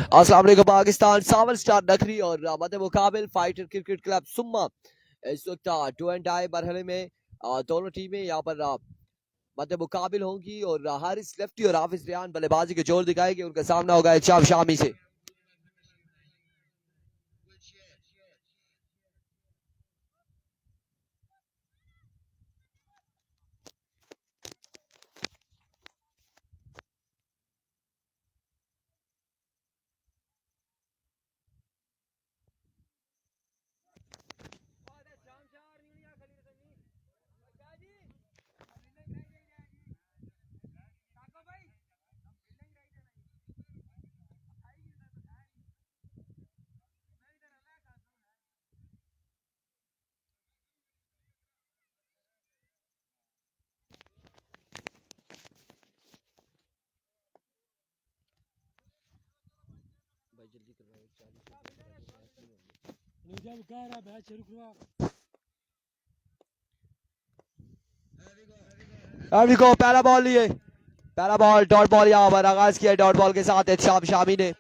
अस्सलाम वालेकुम पाकिस्तान। सावन स्टार नखरी और मध्य मुकाबिल फाइटर क्रिकेट क्लब सुम्मा इस वक्त टू एंड डाई मरहले में दोनों टीमें यहाँ पर मध्य मुकाबिल होंगी और हारिस लेफ्टी और हाफिज रियान बल्लेबाजी के जोर दिखाएंगे। उनका सामना होगा इचाम शामी से। पहला बॉल लिए, पहला बॉल डॉट बॉल यहाँ पर आगाज किया डॉट बॉल के साथ इचाम शामी ने।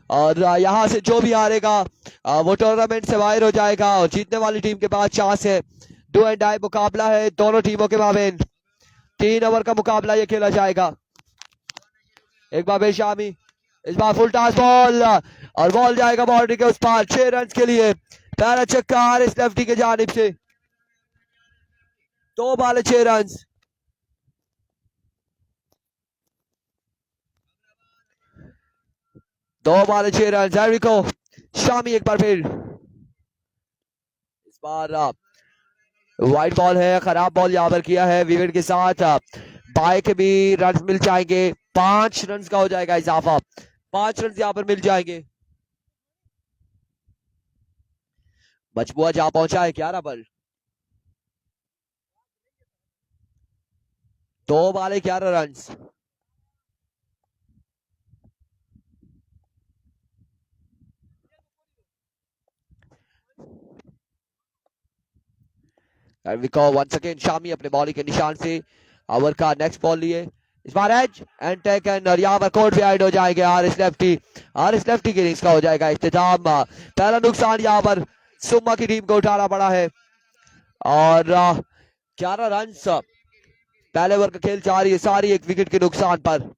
और यहाँ से जो भी हारेगा वो टूर्नामेंट से बाहर हो जाएगा और जीतने वाली टीम के पास चांस है। डू एंड डाई मुकाबला है दोनों टीमों के माबेन। 3 ओवर का मुकाबला ये खेला जाएगा। एक बार बेशामी, इस बार फुल टॉस बॉल और बॉल जाएगा बाउंड्री के उस पार 6 रन के लिए। पहला छक्का हारिस लेफ्टी के जानिब से। 2 बॉल 6 रन। दो बॉल 6 रन। जैरिको शामी एक बार फिर, इस बार वाइट बॉल है, खराब बॉल यहाँ पर किया है विकेट के साथ। बाय के भी रन मिल जाएंगे, 5 रन का हो जाएगा इजाफा। 5 रन यहाँ पर मिल जाएंगे। मजमुआ जहां पहुंचा है 11 पर। 2 ball 11 run. Once again Shami अपने बॉलिंग के निशान से ओवर का नेक्स्ट बॉल लिए। इस बार एज एंड टेकन और यहाँ पर कोर्ट पे आइड हो जाएंगे हारिस लेफ्टी। हारिस लेफ्टी की इनिंग्स का हो जाएगा इख्तिताम। पहला नुकसान यहाँ पर सुम्मा की टीम को उठाना पड़ा है और 11 रन पहले ओवर का खेल जारी है, सारी एक विकेट के नुकसान पर।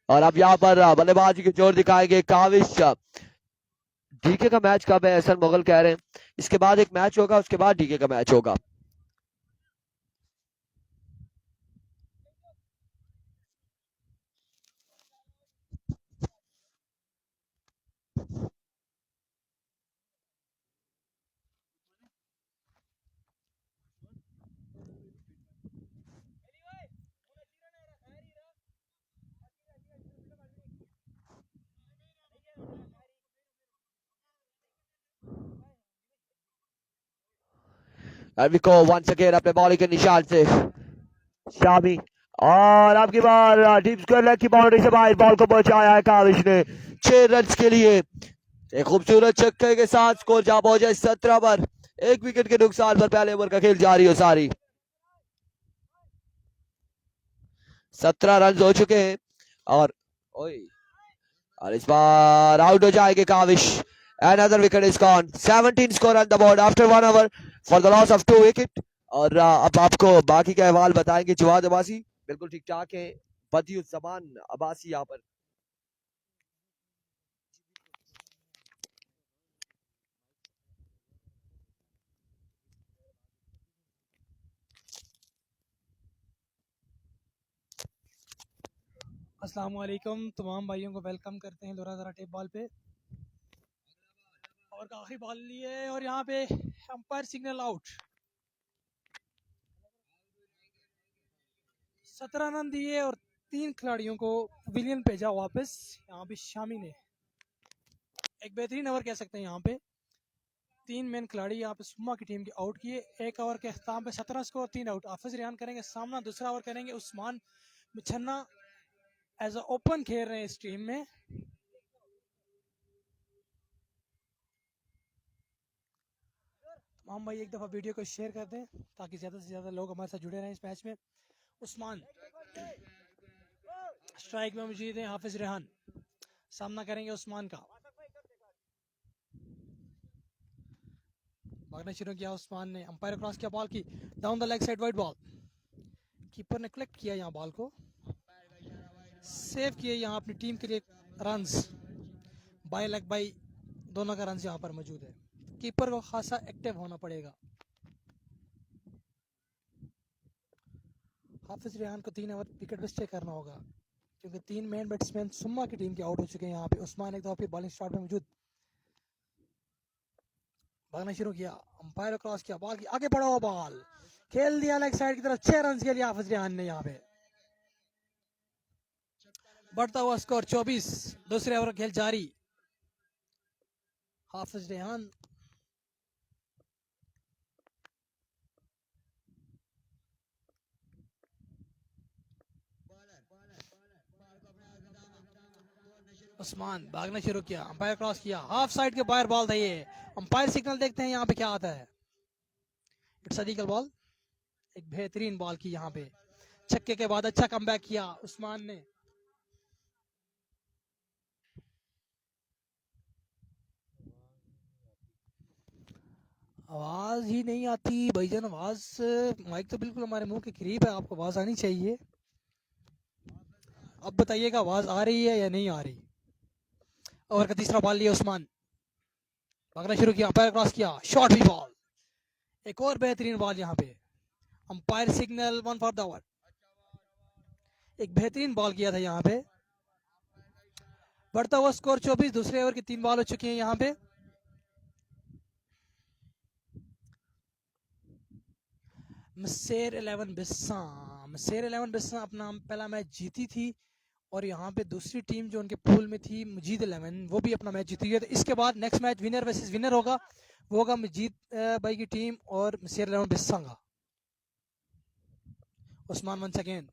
और अब यहाँ पर बल्लेबाजी के जोर दिखाएंगे काविश। डीके का मैच कब है एहसन मुगल कह रहे हैं? इसके बाद एक मैच होगा, उसके बाद डीके का मैच होगा। को वंस अगेन अपने बॉलिंग के निशान से शामी और आपकी बार डीप स्क्वायर लेग की बाउंड्री से बाहर बॉल को पहुंचाया है काविश ने 6 रन के लिए। एक खूबसूरत छक्के के साथ स्कोर जा पहुंचा 17 पर। 1 विकेट के नुकसान पर पहले ओवर का खेल जारी हो सारी। 17 रन हो चुके हैं और इस बार आउट हो जाएंगे Kaavish. Another wicket is gone. 17 score on the board after 1 over for the loss of 2 wicket. और अब आपको बाकी का अहवाल बताएंगे जवाद अब्बासी। बिल्कुल ठीक ठाक है बदियुज्जमान अब्बासी यहाँ पर। अस्सलाम वालेकुम, तमाम भाइयों को वेलकम करते हैं दोरा टेप बॉल पे। और काफी बॉल लिए और यहाँ पे अंपायर सिग्नल आउट। 17 रन दिए और 3 खिलाड़ियों को विलियन भेजा वापस। यहाँ पे शामी ने एक बेहतरीन ओवर कह सकते हैं। यहाँ पे 3 मेन खिलाड़ी यहाँ पे सुम्मा की टीम के आउट किए। एक ओवर के अख्ताम पे 17 स्कोर 3 आउट। हाफिज रियान करेंगे सामना, दूसरा ओवर करेंगे उस्मान मिछन्ना एज अ ओपन खेल रहे हैं इस टीम में। हम भाई एक दफ़ा वीडियो को शेयर कर दें ताकि ज़्यादा से ज़्यादा लोग हमारे साथ जुड़े रहें इस मैच में। उस्मान स्ट्राइक में मौजूद हैं, हाफिज रेहान सामना करेंगे उस्मान का। भागना शुरू किया उस्मान ने, अंपायर क्रॉस किया बॉल की down the leg side, wide ball. Keeper ने कलेक्ट किया यहाँ बॉल को, सेव किए यहाँ अपनी टीम के लिए रन्स। बाई लेग बाई दोनों का रन्स यहाँ पर मौजूद है। कीपर को खासा एक्टिव होना पड़ेगा। हाफिज रेहान को 3 ओवर विकेट पे स्टे करना होगा क्योंकि 3 मेन बैट्समैन सुम्मा की टीम के आउट हो चुके हैं। यहाँ पे उस्मान एक दफा फिर बॉलिंग स्टार्ट में मौजूद। भागना शुरू किया, अंपायर क्रॉस किया बॉल की, आगे बढ़ा हुआ बॉल खेल दिया लेग साइड की तरफ। 6 रन के लिए हाफिज रेहान ने यहाँ पे। बढ़ता हुआ स्कोर 24, दूसरे ओवर खेल जारी। हाफिज रेहान उस्मान भागना शुरू किया, अंपायर क्रॉस किया, हाफ साइड के बाहर बॉल था ये। अंपायर सिग्नल देखते हैं यहाँ पे क्या आता है। It's legal ball. एक बेहतरीन बॉल की यहाँ पे, छक्के के बाद अच्छा कमबैक किया उस्मान ने। आवाज ही नहीं आती भाईजान, आवाज माइक तो बिल्कुल हमारे मुंह के करीब है, आपको आवाज आनी चाहिए। अब बताइएगा आवाज आ रही है या नहीं आ रही। ओवर का तीसरा बॉल लिया उस्मान, भागना शुरू किया, अंपायर क्रॉस किया, शॉर्ट भी बॉल। एक और बेहतरीन बॉल यहाँ पे, umpire signal 1 for the over. एक बेहतरीन बॉल किया था यहाँ पे। बढ़ता हुआ स्कोर 24, दूसरे ओवर की 3 बॉल हो चुकी हैं यहाँ पे। मसेर 11 बिस्सा अपना पहला मैच जीती थी और यहाँ पे दूसरी टीम जो उनके पूल में थी मजीद 11, वो भी अपना मैच जीती है। तो इसके बाद next match winner versus winner होगा, वो होगा मजीद भाई की टीम और मसेर 11 बिस्सा का। उस्मान वन सेकेंड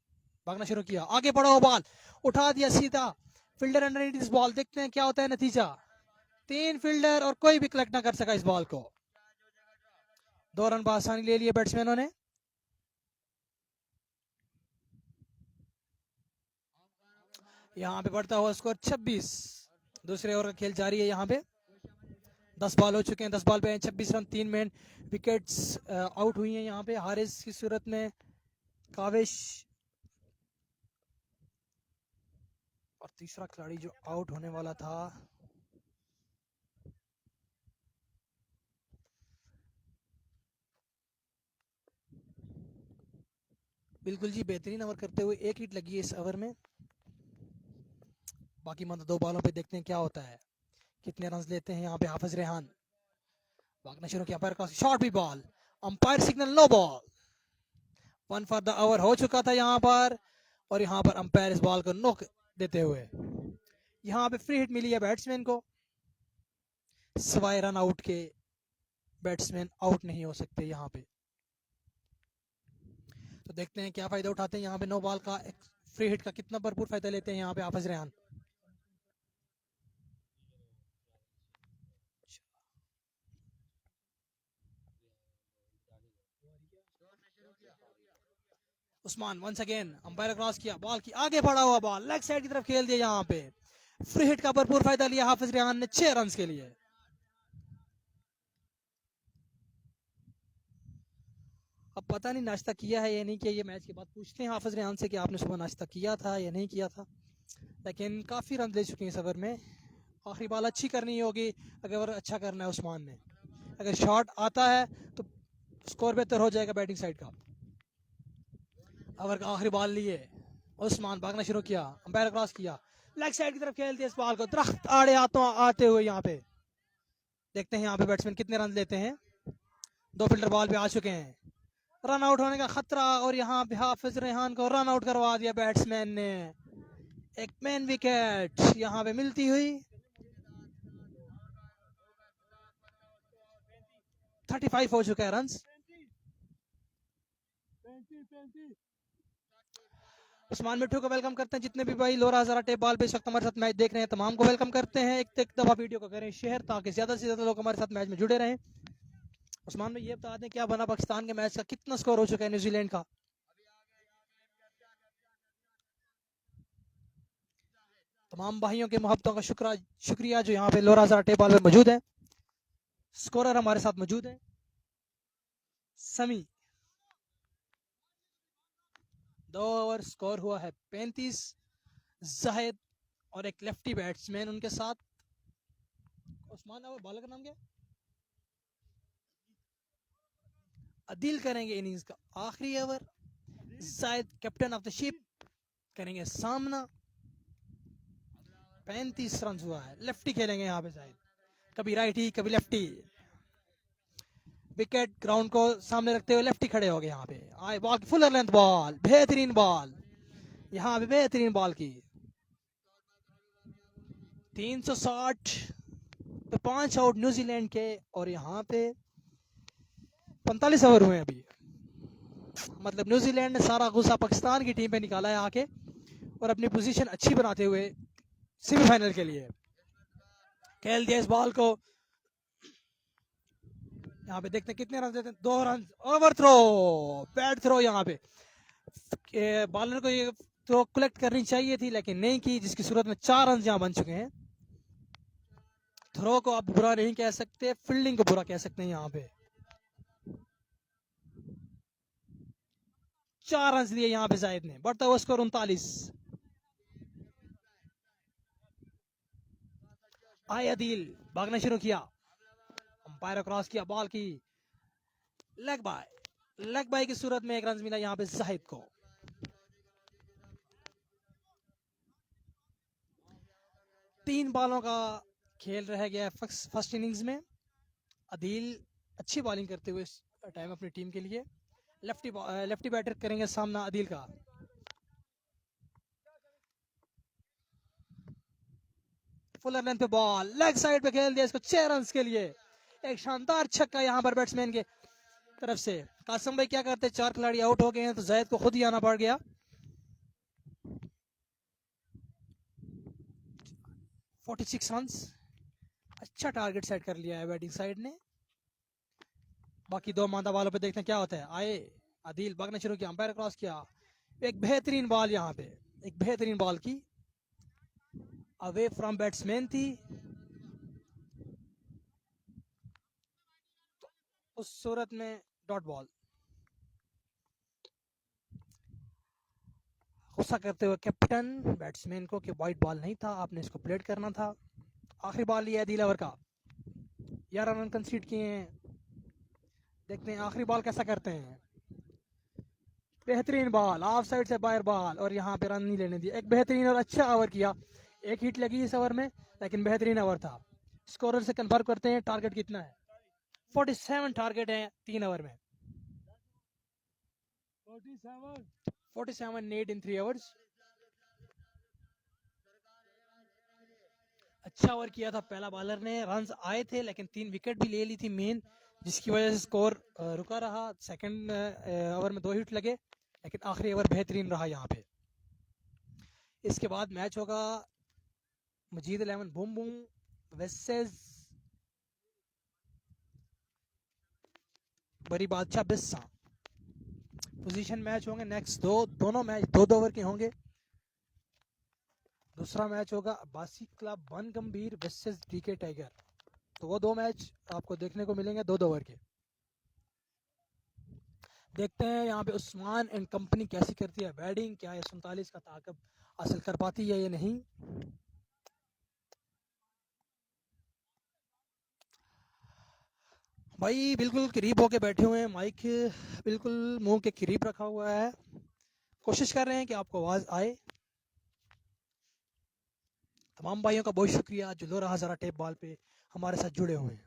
भागना शुरू किया, आगे बढ़ा हुआ बॉल उठा दिया सीधा, फील्डर अंडर इस बॉल। देखते हैं क्या होता है नतीजा। 3 फील्डर और कोई भी कलेक्ट ना कर सका इस बॉल को। 2 रन आसानी ले लिए बैट्समैनों ने। यहाँ पे बढ़ता हुआ स्कोर 26, दूसरे ओवर का खेल जारी है। यहाँ पे 10 बॉल हो चुके हैं, 10 बॉल पे 26 रन। 3 मेन विकेट्स आउट हुई हैं यहाँ पे हारिस की सूरत में, काविश और तीसरा खिलाड़ी जो आउट होने वाला था बिल्कुल जी बेहतरीन ओवर करते हुए 1 हिट लगी है इस ओवर में। बाकी मतलब 2 बॉलों पे देखते हैं क्या होता है, कितने रन लेते हैं यहाँ पे हाफिज रेहान। भागना शुरू किया, अंपायर क्रॉस, शॉट भी ball, umpire signal no ball. 1 for the over हो चुका था यहाँ पर और यहाँ पर अंपायर इस बॉल को नॉक देते हुए यहाँ पे फ्री हिट मिली है बैट्समैन को। सवाए रन आउट के बैट्समैन आउट नहीं हो सकते यहाँ पे। तो देखते हैं क्या फायदा उठाते हैं यहाँ पे। 9 बॉल का फ्री हिट का कितना भरपूर फायदा लेते हैं यहाँ पे Hafiz Rehan. Usman once again, umpire cross किया, बॉल की आगे बढ़ा हुआ बॉल लेग साइड की तरफ खेल दिया। यहाँ पे फ्री हिट का भरपूर फायदा लिया हाफिज रेहान ने 6 रन के लिए। अब पता नहीं नाश्ता किया है या नहीं किया, ये मैच के बाद पूछते हैं हाफिज रेहान से कि आपने सुबह नाश्ता किया था या नहीं किया था। लेकिन काफ़ी रन ले चुके हैं इस ओवर में, आखिरी बॉल अच्छी करनी होगी अगर अच्छा करना है उस्मान ने। अगर शॉट आता है तो स्कोर बेहतर हो जाएगा बैटिंग साइड का। ओवर का आखिरी बॉल लिए उस्मान, भागना शुरू किया, अंपायर क्रॉस किया, लेग साइड की तरफ खेल दिया इस बॉल को, दरख्त आड़े आते हुए यहाँ पे। देखते हैं यहाँ पे बैट्समैन कितने रन लेते हैं। 2 फील्डर बॉल पे आ चुके हैं, रन आउट होने का खतरा और यहाँ पे हाफिज रेहान को रन आउट करवा दिया बैट्समैन ने। एक मैन विकेट यहाँ पे मिलती हुई। 35 हो चुका है रन। उस्मान मिट्टू को वेलकम करते हैं। जितने भी भाई लोरा हजारा टेप बॉल पे इस वक्त हमारे साथ मैच देख रहे हैं तमाम को वेलकम करते हैं। एक दफा वीडियो को करें शेयर ताकि ज्यादा से ज्यादा लोग हमारे साथ मैच में जुड़े रहें। उस्मान भाई ये बता दें क्या बना पाकिस्तान के मैच का, कितना स्कोर हो चुका है न्यूजीलैंड का? तमाम भाइयों के मोहब्बतों का शुक्रिया जो यहाँ पे लोरा हज़ारा टेबल पे मौजूद है। स्कोरर हमारे साथ मौजूद है समी। 2 ओवर स्कोर हुआ है 35। जाहिद और एक लेफ्टी बैट्समैन उनके साथ। उस्मान और बॉलर का नाम क्या? अदील करेंगे इनिंग्स का आखिरी over. Zahid captain of the ship करेंगे सामना। 35 रन हुआ है। लेफ्टी खेलेंगे यहाँ पे जाहिद, कभी राइटी कभी लेफ्टी। विकेट ग्राउंड को सामने रखते हुए लेफ्टी खड़े हो गए यहाँ पे। आए बॉल, फुलर लेंथ बॉल, बेहतरीन बॉल यहाँ पे, बेहतरीन बॉल की। 360 पे 5 आउट न्यूजीलैंड के, और यहाँ पे 45 ओवर हुए अभी। मतलब न्यूजीलैंड ने सारा गुस्सा पाकिस्तान की टीम पे निकाला है आके, और अपनी पोजीशन अच्छी बनाते हुए सेमीफाइनल के लिए खेल दिया इस बॉल को। यहाँ पे देखते हैं कितने रन देते हैं। 2 run. Over throw, bad throw यहाँ पे। बॉलर को ये थ्रो कलेक्ट करनी चाहिए थी लेकिन नहीं की, जिसकी सूरत में 4 रन यहाँ बन चुके हैं। थ्रो को आप बुरा नहीं कह सकते, फील्डिंग को बुरा कह सकते हैं यहाँ पे। 4 रन दिए यहाँ पे जाहिद ने, बढ़ता हुआ स्कोर 39। आए अदील, भागना शुरू किया, अंपायर क्रॉस किया, बॉल की लेग बाय। लेग बाय की सूरत में 1 रन मिला यहाँ पे जाहिद को। तीन बॉलों का खेल रह गया फर्स्ट इनिंग्स में। अदील अच्छी बॉलिंग करते हुए इस टाइम अपनी टीम के लिए। लेफ्टी बैटर करेंगे सामना अदील का। फुलर लेंथ पे बॉल, लेग साइड पे खेल दिया इसको 6 रन के लिए। एक शानदार छक्का यहाँ पर बैट्समैन के तरफ से। कासिम भाई क्या करते, 4 खिलाड़ी आउट हो गए हैं तो जायद को खुद ही आना पड़ गया। 46 रन, अच्छा टारगेट सेट कर लिया है बैटिंग साइड ने। बाकी 2 मादा बालों पे देखते हैं क्या होता है। आए अदील, भागना शुरू किया, अंपायर क्रॉस किया, एक बेहतरीन बॉल यहाँ पे, एक बेहतरीन बॉल की, अवे फ्रॉम बैट्समैन थी। उस सूरत में डॉट बॉल। गुस्सा करते हुए कैप्टन बैट्समैन को कि वाइट बॉल नहीं था, आपने इसको प्लेट करना था। आखिरी बॉल लिया है अदील ओवर का, 11 रन कंसीड किए हैं। देखते हैं आखिरी बॉल कैसा करते हैं। बेहतरीन बॉल, ऑफ साइड से बाहर बॉल, और यहाँ पे रन नहीं लेने दिया। एक बेहतरीन और अच्छा ओवर किया। एक हिट लगी इस ओवर में लेकिन बेहतरीन ओवर था। स्कोरर से कंफर्म करते हैं टारगेट कितना है। 47 टारगेट है 3 ओवर में। 47 नेट इन 3 ओवर्स। अच्छा ओवर किया था पहला बॉलर ने, रन्स आए थे लेकिन 3 विकेट भी ले ली थी मेन, जिसकी वजह से स्कोर रुका रहा। सेकंड ओवर में 2 हिट लगे लेकिन आखिरी ओवर बेहतरीन रहा यहाँ पे। इसके बाद मैच होगा मजीद 11 बूम बूम वर्सेस बड़ी बादशाह बिस्सा। पोजीशन मैच होंगे नेक्स्ट दोनों मैच 2-2 ओवर के होंगे। दूसरा मैच होगा अब्बासी क्लब वन गंभीर वर्सेस डीके टाइगर। तो वो 2 मैच आपको देखने को मिलेंगे 2-2 ओवर के। देखते हैं यहाँ पे उस्मान एंड कंपनी कैसी करती है बैटिंग, क्या ये 47 का ताकत हासिल कर पाती है या नहीं। भाई बिल्कुल करीब होके बैठे हुए हैं, माइक बिल्कुल मुंह के करीब रखा हुआ है। कोशिश कर रहे हैं कि आपको आवाज आए। तमाम भाइयों का बहुत शुक्रिया जो लोरा हज़ारा टेप बॉल पे हमारे साथ जुड़े हुए हैं।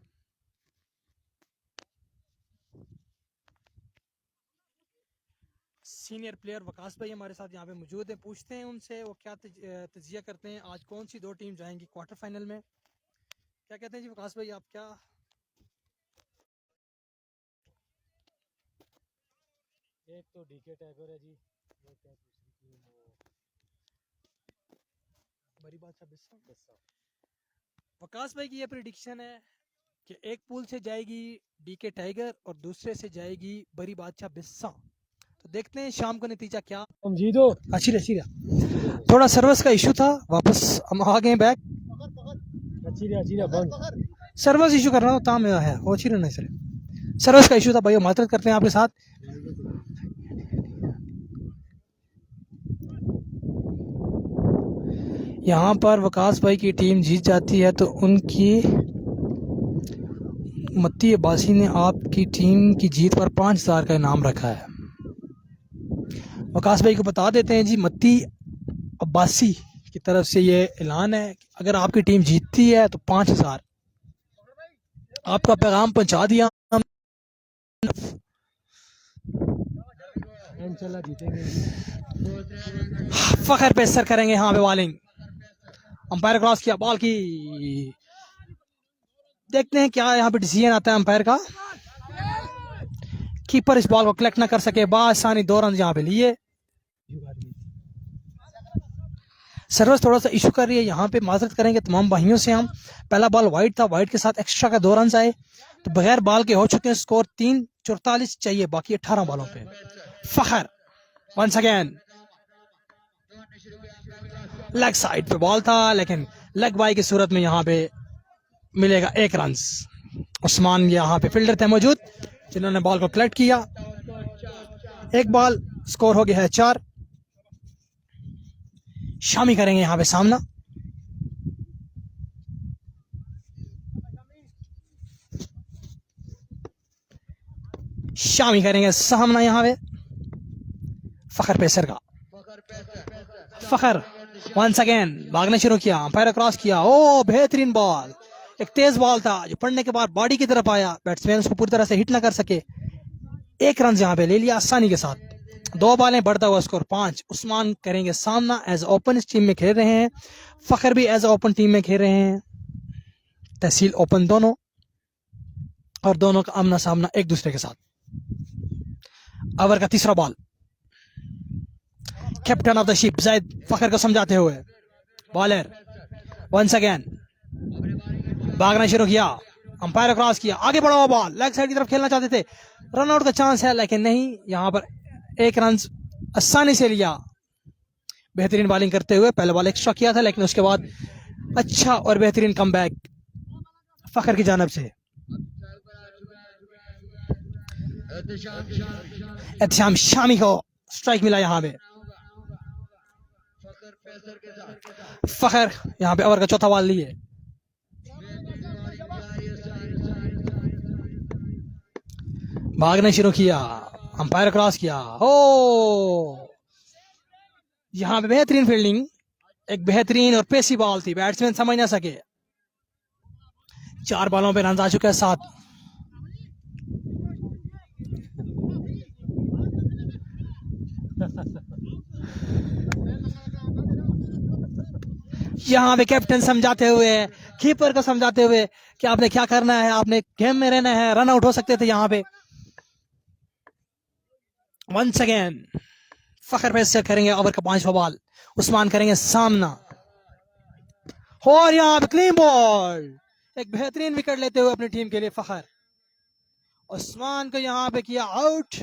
सीनियर प्लेयर वकास भाई हमारे साथ यहाँ पे मौजूद हैं, पूछते हैं उनसे वो क्या तजिया करते हैं, आज कौन सी 2 टीम जाएंगी क्वार्टर फाइनल में। क्या कहते हैं जी वकास भाई, आप क्या? एक तो डीके टाइगर है जी, वो क्या दूसरी टीम वो बड़ी बात बिस्सा। बिस्सा। वकास भाई की ये प्रिडिक्शन है कि एक पूल से जाएगी डीके टाइगर और दूसरे से जाएगी बड़ी बादशाह बिस्सा। तो देखते हैं शाम को नतीजा क्या। हम जीतो अच्छी अच्छी थोड़ा सर्विस का इशू था, वापस हम आ गए बैक। अच्छी बंद सर्विस इशू कर रहा हूँ ताम है वो अच्छी नहीं सर, सर्विस का इशू था भाई, माजरत करते हैं आपके साथ। यहाँ पर वकास भाई की टीम जीत जाती है तो उनकी मत्ती अब्बासी ने आपकी टीम की जीत पर 5,000 का इनाम रखा है। वकास भाई को बता देते हैं जी, मत्ती अब्बासी की तरफ से ये ऐलान है कि अगर आपकी टीम जीतती है तो 5,000। आपका पैगाम पहुंचा दिया, इंशाल्लाह जीतेंगे। फखर पे सर करेंगे यहाँ पे बॉलिंग। अंपायर क्रॉस किया, बॉल की, देखते हैं क्या यहाँ पे डिसीजन आता है अंपायर का। कीपर इस बॉल को कलेक्ट ना कर सके, बासानी 2 रन यहाँ पे लिए। सर्विस थोड़ा सा इशू कर रही है यहाँ पे, माजरत करेंगे तमाम भाइयों से हम। पहला बॉल वाइड था, वाइड के साथ एक्स्ट्रा का 2 रन आए तो बगैर बॉल के हो चुके हैं स्कोर 344 चाहिए बाकी 18 बॉलों पे। फखर वंस अगेन लेग साइड पे बॉल था, लेकिन लेग बाई की सूरत में यहाँ पे मिलेगा 1 रन। उस्मान यहाँ पे फील्डर थे मौजूद जिन्होंने बॉल को कलेक्ट किया। एक बॉल, स्कोर हो गया है 4। शामी करेंगे यहाँ पे सामना। शामी करेंगे सामना यहाँ पे फखर पेसर का। फखर वंस अगेन भागना शुरू किया, अंपायर क्रॉस किया, ओ बेहतरीन बॉल, एक तेज बॉल था जो पड़ने के बाद बॉडी की तरफ आया, बैट्समैन उसको पूरी तरह से हिट ना कर सके। 1 रन यहाँ पे ले लिया आसानी के साथ। 2 बॉलें, बढ़ता हुआ स्कोर 5। उस्मान करेंगे सामना, एज ओपन इस टीम में खेल रहे हैं। फखर भी एज ओपन टीम में खेल रहे हैं। तहसील ओपन दोनों, और दोनों का आमना सामना एक दूसरे के साथ। ओवर का तीसरा ball, captain of the ship जायद फखर को समझाते हुए, बॉलर वंस अगेन भागना शुरू किया, अंपायर क्रॉस किया, आगे बढ़ा हुआ बॉल, लेग साइड की तरफ खेलना चाहते थे, रन आउट का चांस है लेकिन नहीं, यहां पर 1 रन आसानी से लिया। बेहतरीन बॉलिंग करते हुए पहले बॉल एक्स्ट्रा किया था लेकिन उसके बाद अच्छा और बेहतरीन कमबैक फखर की जानब से। एहतिशाम शामी को स्ट्राइक मिला यहां पे। फखर यहां पे ओवर का चौथा बॉल लिए, भागने शुरू किया, अंपायर क्रॉस किया, हो यहां पे बेहतरीन फील्डिंग, एक बेहतरीन और पेसी बॉल थी, बैट्समैन समझ ना सके। 4 बॉलों पे रन आ चुके हैं 7। यहाँ पे कैप्टन समझाते हुए, कीपर को समझाते हुए कि आपने क्या करना है, आपने गेम में रहना है, रन आउट हो सकते थे यहाँ पे। वंस अगेन फखर पे से करेंगे ओवर का 5वां बॉल, उस्मान करेंगे सामना, और यहाँ पे क्लीन बॉल, एक बेहतरीन विकेट लेते हुए अपनी टीम के लिए फखर। उस्मान को यहाँ पे किया आउट।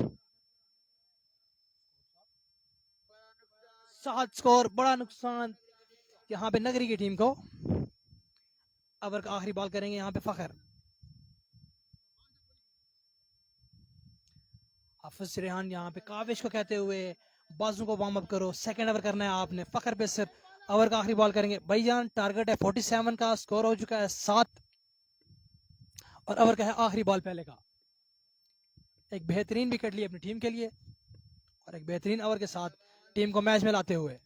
7 स्कोर, बड़ा नुकसान यहाँ पे नगरी की टीम को। ओवर का आखिरी बॉल करेंगे यहाँ पे फखर। हाफिज रेहान यहाँ पे काविश को कहते हुए बाजू को वार्म अप करो, सेकंड ओवर करना है आपने। फखर पे सिर्फ ओवर का आखिरी बॉल करेंगे भाईजान। टारगेट है 47 का, स्कोर हो चुका है 7 और ओवर का है आखिरी बॉल पहले का। एक बेहतरीन विकेट ली अपनी टीम के लिए और एक बेहतरीन ओवर के साथ टीम को मैच में लाते हुए।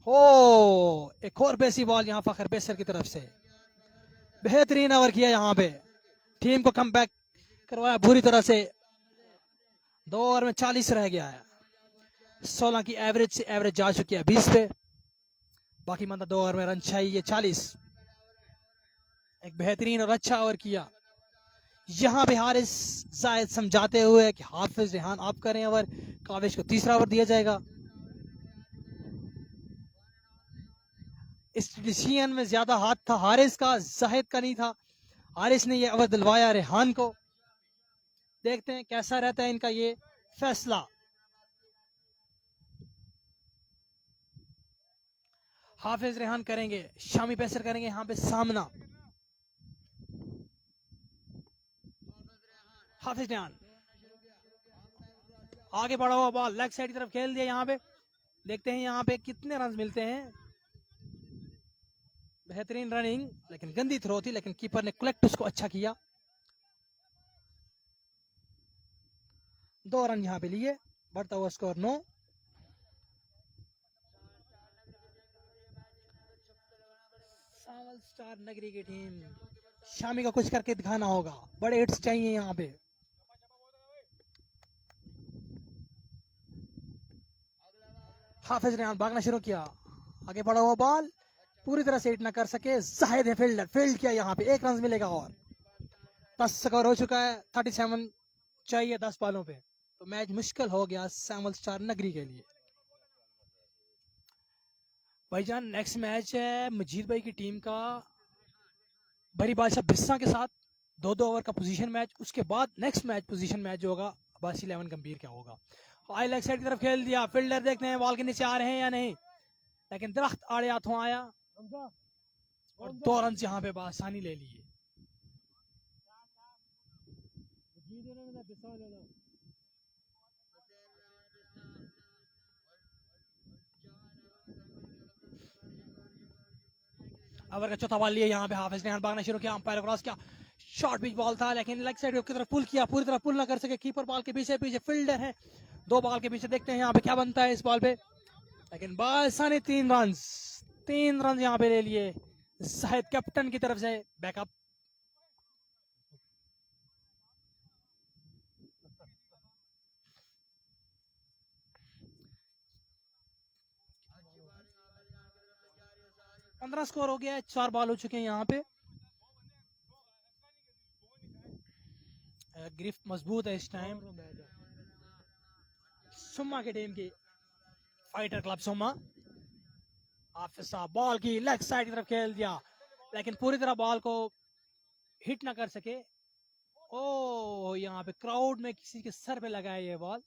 हो एक और पेसी बॉल यहाँ फखर पेसर की तरफ से, बेहतरीन ओवर किया यहाँ पे, टीम को कम बैक करवाया बुरी तरह से। 2 ओवर में 40 रह गया है, 16 की एवरेज से एवरेज जा चुकी है 20 पे, बाकी मतलब 2 ओवर में रन चाहिए 40। एक बेहतरीन और अच्छा ओवर किया यहाँ पे हारिस जायद समझाते हुए कि हाफिज रेहान आप करें ओवर, काविश को तीसरा ओवर दिया जाएगा। इस डिसीजन में ज्यादा हाथ था हारिस का, जाहिद का नहीं था। हारिस ने ये ओवर दिलवाया रेहान को। देखते हैं कैसा रहता है इनका ये फैसला। हाफिज रेहान करेंगे, शामी पेसर करेंगे यहाँ पे सामना। हाफिज रेहान आगे बढ़ा हुआ बॉल लेग साइड की तरफ खेल दिया यहाँ पे। देखते हैं यहाँ पे कितने रन मिलते हैं। बेहतरीन रनिंग, लेकिन गंदी थ्रो थी, लेकिन कीपर ने कलेक्ट उसको अच्छा किया। 2 रन यहाँ पे लिए, बढ़ता हुआ स्कोर 9। सावल स्टार नगरी की टीम, शामी का कुछ करके दिखाना होगा, बड़े हिट्स चाहिए यहाँ पे। हाफिज ने भागना शुरू किया, आगे बढ़ा हुआ बॉल पूरी तरह से हिट ना कर सके। जाहिद है फील्डर, फील्ड किया यहाँ पे, 1 रन मिलेगा और 10 स्कोर हो चुका है। 37 चाहिए 10 बॉलों पे, तो मैच मुश्किल हो गया सावल स्टार नगरी के लिए। भाईजान नेक्स्ट मैच है मजीद भाई की टीम का बरी बादशाह बिरसा के साथ, 2-2 ओवर का पोजीशन मैच। उसके बाद नेक्स्ट मैच पोजीशन मैच जो होगा अब्बासी 11 गंभीर क्या होगा। हाई लेग साइड की तरफ खेल दिया, फील्डर देखते हैं बॉल के नीचे आ रहे हैं या नहीं, लेकिन दरख्त आड़े हाथों आया और 2 रन यहाँ पे आसानी ले लिए। ओवर का चौथा बॉल लिए यहाँ पे हाफिज ने भागना शुरू किया, अंपायर क्रॉस किया, शॉर्ट पिच बॉल था, लेकिन लेग साइड की तरफ पुल किया, पूरी तरह पुल ना कर सके। कीपर बॉल के पीछे पीछे, फील्डर है 2 बॉल के पीछे। देखते हैं यहाँ पे क्या बनता है इस बॉल पे, लेकिन बासानी 3 रन यहाँ पे ले लिए शायद कैप्टन की तरफ से बैकअप। पंद्रह स्कोर हो गया है, 4 बॉल हो चुके हैं यहाँ पे। गिरफ्त मजबूत है इस टाइम सुम्मा की टीम की, फाइटर क्लब सुम्मा। हाफिज साहब बॉल की लेग साइड की तरफ खेल दिया, लेकिन पूरी तरह बॉल को हिट ना कर सके। ओ यहाँ पे क्राउड में किसी के सर पे लगा है ये बॉल,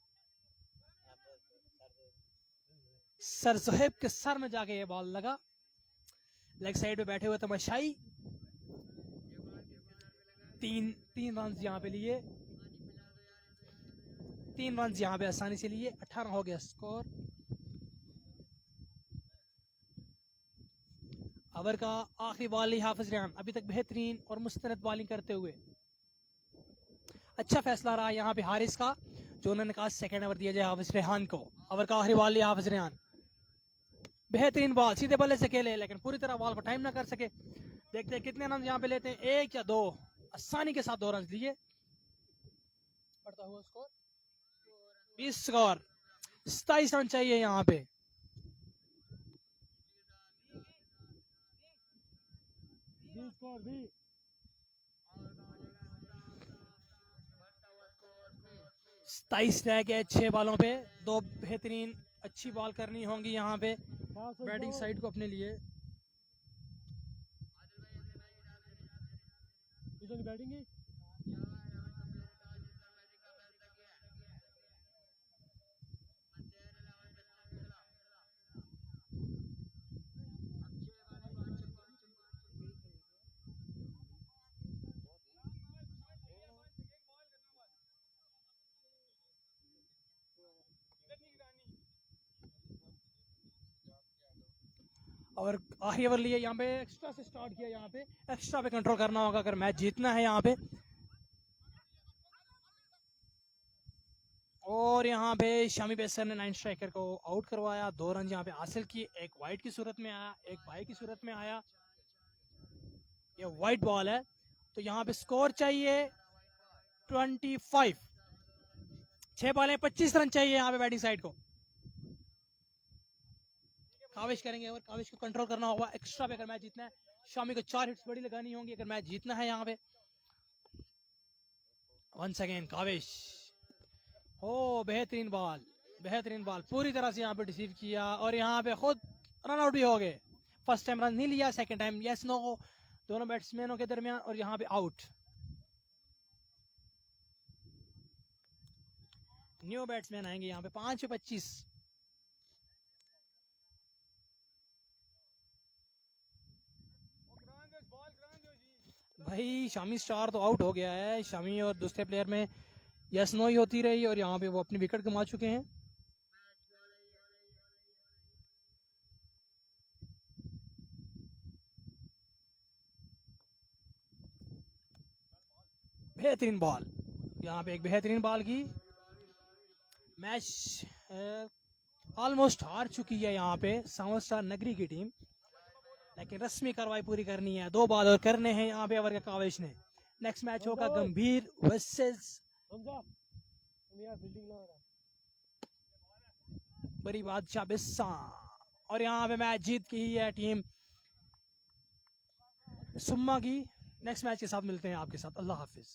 सर जोहेब के सर में जाके ये बॉल लगा। लेग साइड पे बैठे हुए तमाशाई, 3 रन यहाँ पे लिए, 3 रन यहाँ पे आसानी से लिए। 18 हो गया स्कोर। ओवर का आखिरी बॉल हाफिज रेहान अभी तक बेहतरीन और मुस्तरद बॉलिंग करते हुए। अच्छा फैसला रहा यहाँ पे हारिस का, जो उन्होंने कहा सेकंड ओवर दिया जाए हाफिज रेहान को। ओवर का आखिरी बॉल लिया हाफिज रेहान, बेहतरीन बॉल सीधे बल्ले से खेले, लेकिन पूरी तरह बॉल को टाइम ना कर सके। देखते हैं कितने रन यहाँ पे लेते हैं, 1 या 2। आसानी के साथ 2 रन लिए। बढ़ता हुआ स्कोर 20 स्कोर, 27 रन चाहिए यहाँ पे। सताइस रह गए 6 बॉलों पे, 2 बेहतरीन अच्छी बॉल करनी होंगी यहाँ पे बैटिंग साइड को अपने लिए। बैटिंग और आखिरी ओवर लिए यहाँ पे, एक्स्ट्रा से स्टार्ट किया, यहाँ पे एक्स्ट्रा पे कंट्रोल करना होगा अगर मैच जीतना है यहाँ पे। और यहाँ पे शामी पेसर ने 9 स्ट्राइकर को आउट करवाया, 2 रन यहाँ पे हासिल किए, एक वाइट की सूरत में आया, एक बाई की सूरत में आया। ये वाइट बॉल है, तो यहाँ पे स्कोर चाहिए 25। 6 बॉलें 25 रन चाहिए यहाँ पे बैटिंग साइड को। काविश करेंगे और काविश को कंट्रोल करना होगा एक्स्ट्रा पे अगर मैच जीतना है। शामी को 4 हिट्स बड़ी लगानी होंगी अगर मैच जीतना है यहाँ पे। वंस अगेन काविश, ओ बेहतरीन बॉल पूरी तरह से यहाँ पे रिसीव किया, और यहाँ पे खुद रन आउट भी हो गए। फर्स्ट टाइम रन नहीं लिया, सेकंड टाइम यस नो दोनों बैट्समैनों के दरमियान, और यहाँ पे आउट। न्यू बैट्समैन आएंगे यहाँ पे 5-25। भाई शामी स्टार तो आउट हो गया है। शामी और दूसरे प्लेयर में यस नो ही होती रही और यहाँ पे वो अपनी विकेट गंवा चुके हैं। बेहतरीन बॉल, यहाँ पे एक बेहतरीन बॉल की। मैच ऑलमोस्ट हार चुकी है यहाँ पे समोसा नगरी की टीम, लेकिन रस्मी कार्रवाई पूरी करनी है। 2 बॉल और करने हैं यहाँ पे अवर के कावेश ने। नेक्स्ट मैच होगा गंभीर वर्सेस बड़ी बादशाह बिस्सा, और यहाँ पे मैच जीत की ही है टीम सुम्मा की। नेक्स्ट मैच के साथ मिलते हैं आपके साथ। अल्लाह हाफिज।